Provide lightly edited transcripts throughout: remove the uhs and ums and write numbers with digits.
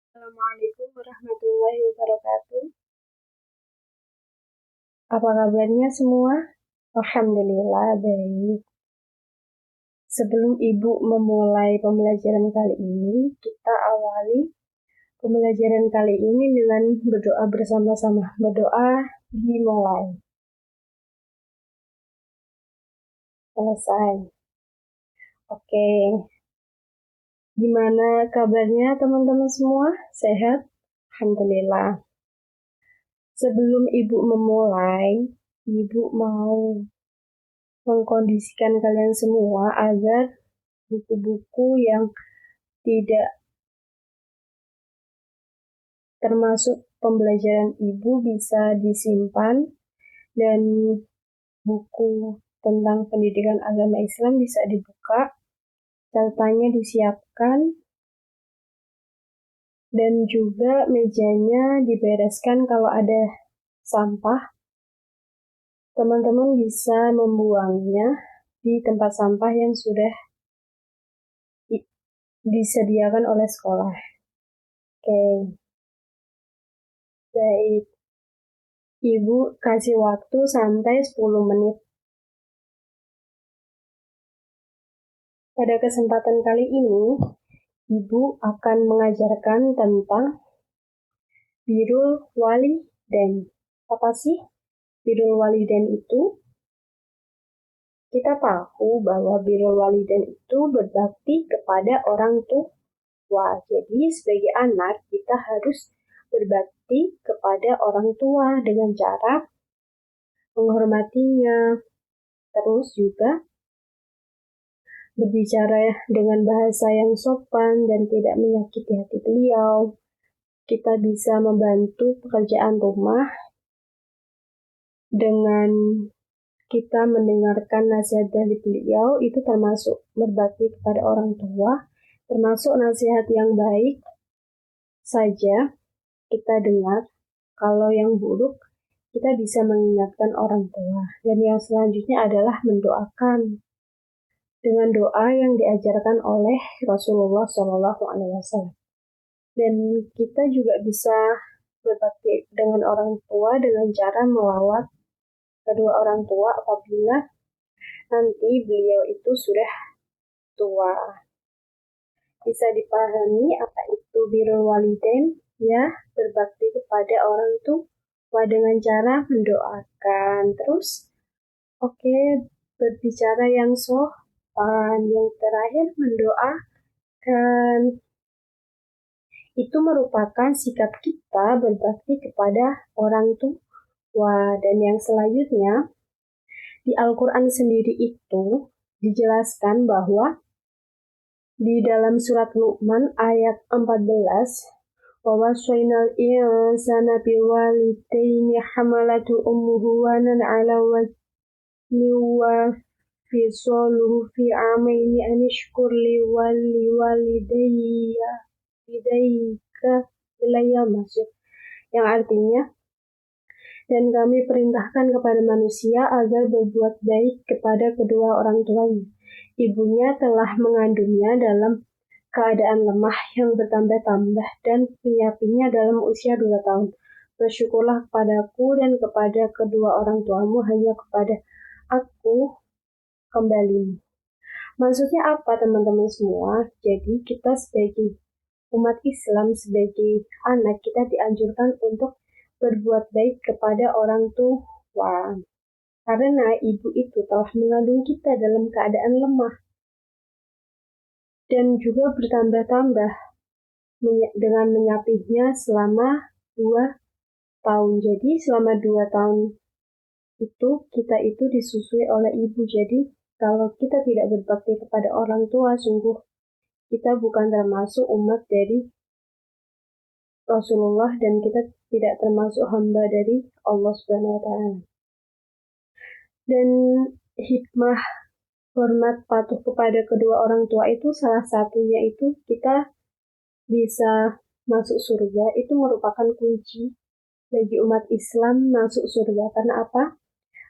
Assalamualaikum warahmatullahi wabarakatuh. Apa kabarnya semua? Alhamdulillah baik. Sebelum Ibu memulai pembelajaran kali ini, kita awali pembelajaran kali ini dengan berdoa bersama-sama. Berdoa dimulai. Selesai. Oke. Gimana kabarnya teman-teman semua? Sehat? Alhamdulillah. Sebelum Ibu memulai, Ibu mau mengkondisikan kalian semua agar buku-buku yang tidak termasuk pembelajaran Ibu bisa disimpan dan buku tentang pendidikan agama Islam bisa dibuka, catatanya disiapkan, dan juga mejanya dibereskan. Kalau ada sampah, teman-teman bisa membuangnya di tempat sampah yang sudah disediakan oleh sekolah. Oke. Baik. Ibu kasih waktu sampai 10 menit. Pada kesempatan kali ini, Ibu akan mengajarkan tentang birrul walidain. Apa sih birrul walidain itu? Kita tahu bahwa birrul walidain itu berbakti kepada orang tua. Jadi sebagai anak kita harus berbakti kepada orang tua dengan cara menghormatinya, terus juga berbicara dengan bahasa yang sopan dan tidak menyakiti hati beliau. Kita bisa membantu pekerjaan rumah dengan kita mendengarkan nasihat dari beliau, itu termasuk berbakti kepada orang tua, termasuk nasihat yang baik saja kita dengar. Kalau yang buruk, kita bisa mengingatkan orang tua. Dan yang selanjutnya adalah mendoakan dengan doa yang diajarkan oleh Rasulullah SAW. Dan kita juga bisa berbakti dengan orang tua dengan cara melawat kedua orang tua apabila nanti beliau itu sudah tua. Bisa dipahami apa itu birrul walidain? Ya, berbakti kepada orang tua dengan cara mendoakan. Terus, berbicara yang sopan. Yang terakhir, mendoakan. Itu merupakan sikap kita berbakti kepada orang tua. Dan yang selanjutnya, di Al-Quran sendiri itu dijelaskan bahwa di dalam surat Luqman ayat 14, وَوَصَّيْنَا الْإِنسَانَ بِوَالِدَيْهِ حَمَلَتْهُ أُمُّهُ وَهْنًا عَلَى وَهْنٍ وَفِصَالُهُ فِي عَامَيْنِ أَنِ اشْكُرْ لِي وَلِوَالِدَيْكَ إِلَيَّ الْمَصِيرُ, yang artinya, dan kami perintahkan kepada manusia agar berbuat baik kepada kedua orang tuanya. Ibunya telah mengandungnya dalam keadaan lemah yang bertambah-tambah dan menyapihnya dalam usia 2 tahun. Bersyukurlah kepadaku dan kepada kedua orang tuamu, hanya kepada aku kembalimu. Maksudnya apa teman-teman semua? Jadi kita sebagai umat Islam, sebagai anak, kita dianjurkan untuk berbuat baik kepada orang tua. Karena ibu itu telah mengandung kita dalam keadaan lemah dan juga bertambah-tambah dengan menyapihnya selama 2 tahun. Jadi selama 2 tahun itu kita itu disusui oleh ibu. Jadi kalau kita tidak berbakti kepada orang tua, sungguh kita bukan termasuk umat dari Rasulullah dan kita tidak termasuk hamba dari Allah Subhanahu wa Ta'ala. Dan hikmah hormat patuh kepada kedua orang tua itu salah satunya itu kita bisa masuk surga. Itu merupakan kunci bagi umat Islam masuk surga. Karena apa?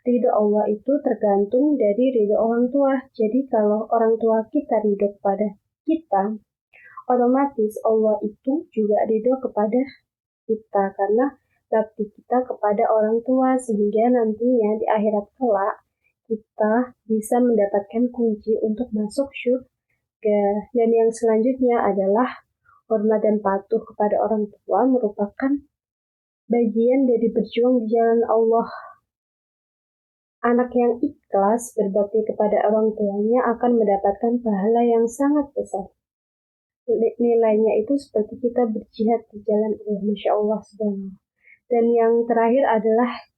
Ridho Allah itu tergantung dari ridho orang tua. Jadi kalau orang tua kita ridho kepada kita, otomatis Allah itu juga ridho kepada kita karena bakti kita kepada orang tua, sehingga nantinya di akhirat kelak kita bisa mendapatkan kunci untuk masuk surga. Dan yang selanjutnya adalah hormat dan patuh kepada orang tua merupakan bagian dari berjuang di jalan Allah. Anak yang ikhlas berbakti kepada orang tuanya akan mendapatkan pahala yang sangat besar. Nilainya itu seperti kita berjihad di jalan Allah, Masya Allah subhanahu. Dan yang terakhir adalah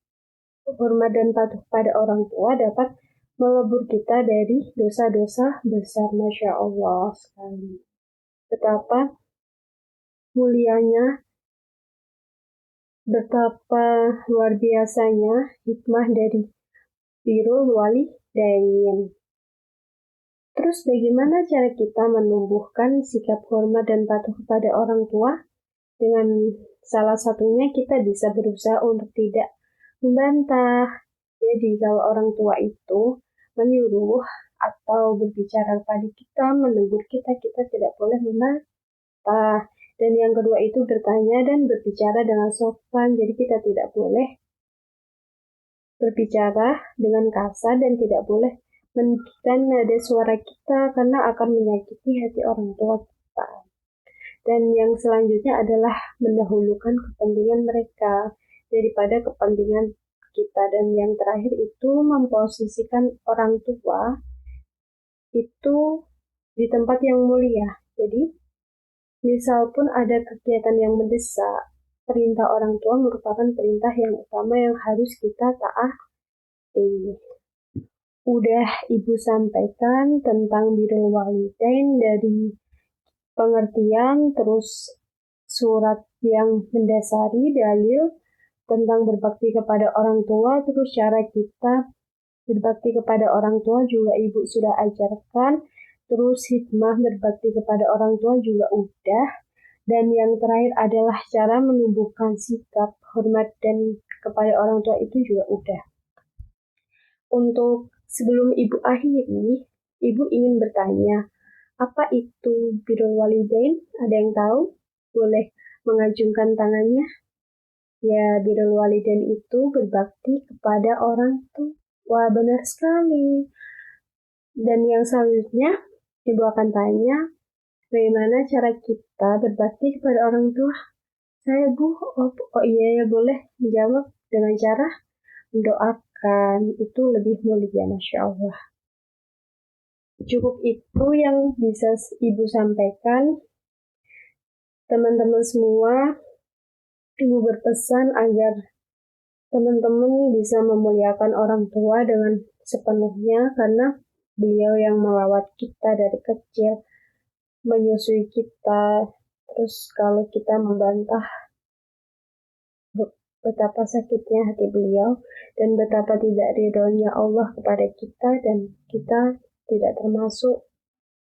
hormat dan patuh pada orang tua dapat melebur kita dari dosa-dosa besar, Masya Allah sekali. Betapa mulianya, betapa luar biasanya hikmah dari birrul walidain. Terus bagaimana cara kita menumbuhkan sikap hormat dan patuh kepada orang tua? Dengan salah satunya kita bisa berusaha untuk tidak membantah. Jadi kalau orang tua itu menyuruh atau berbicara kepada kita, menegur kita, kita tidak boleh membantah. Dan yang kedua itu bertanya dan berbicara dengan sopan. Jadi kita tidak boleh berbicara dengan kasar dan tidak boleh meninggikan nada suara kita karena akan menyakiti hati orang tua kita. Dan yang selanjutnya adalah mendahulukan kepentingan mereka daripada kepentingan kita. Dan yang terakhir itu memposisikan orang tua itu di tempat yang mulia. Jadi misal pun ada kegiatan yang mendesak, perintah orang tua merupakan perintah yang utama yang harus kita taati. Udah Ibu sampaikan tentang birrul walidain dari pengertian, terus surat yang mendasari, dalil tentang berbakti kepada orang tua, terus cara kita berbakti kepada orang tua juga Ibu sudah ajarkan, terus hikmah berbakti kepada orang tua juga udah, dan yang terakhir adalah cara menumbuhkan sikap hormat dan kepada orang tua itu juga udah. Untuk sebelum Ibu akhiri, Ibu ingin bertanya, apa itu birrul walidain? Ada yang tahu? Boleh mengajungkan tangannya. Ya, birrul walidain itu berbakti kepada orang tua. Wah, benar sekali. Dan yang selanjutnya, Ibu akan tanya, bagaimana cara kita berbakti kepada orang tua? Saya, Bu, oh iya ya, boleh menjawab dengan cara mendoakan. Itu lebih mulia, Masya Allah. Cukup itu yang bisa Ibu sampaikan. Teman-teman semua, Ibu berpesan agar teman-teman bisa memuliakan orang tua dengan sepenuhnya karena beliau yang merawat kita dari kecil, menyusui kita. Terus kalau kita membantah, betapa sakitnya hati beliau dan betapa tidak ridhonya Allah kepada kita, dan kita tidak termasuk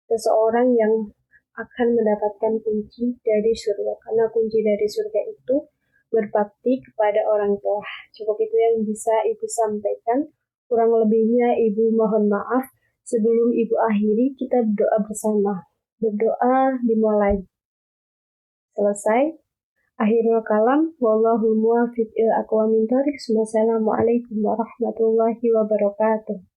seseorang yang akan mendapatkan kunci dari surga, karena kunci dari surga itu berbakti kepada orang tua. Cukup itu yang bisa Ibu sampaikan. Kurang lebihnya Ibu mohon maaf. Sebelum Ibu akhiri, kita berdoa bersama. Berdoa dimulai. Selesai. Akhirul kalam. Wallahul muwaffiq ila aqwamit thoriq. Wassalamualaikum warahmatullahi wabarakatuh.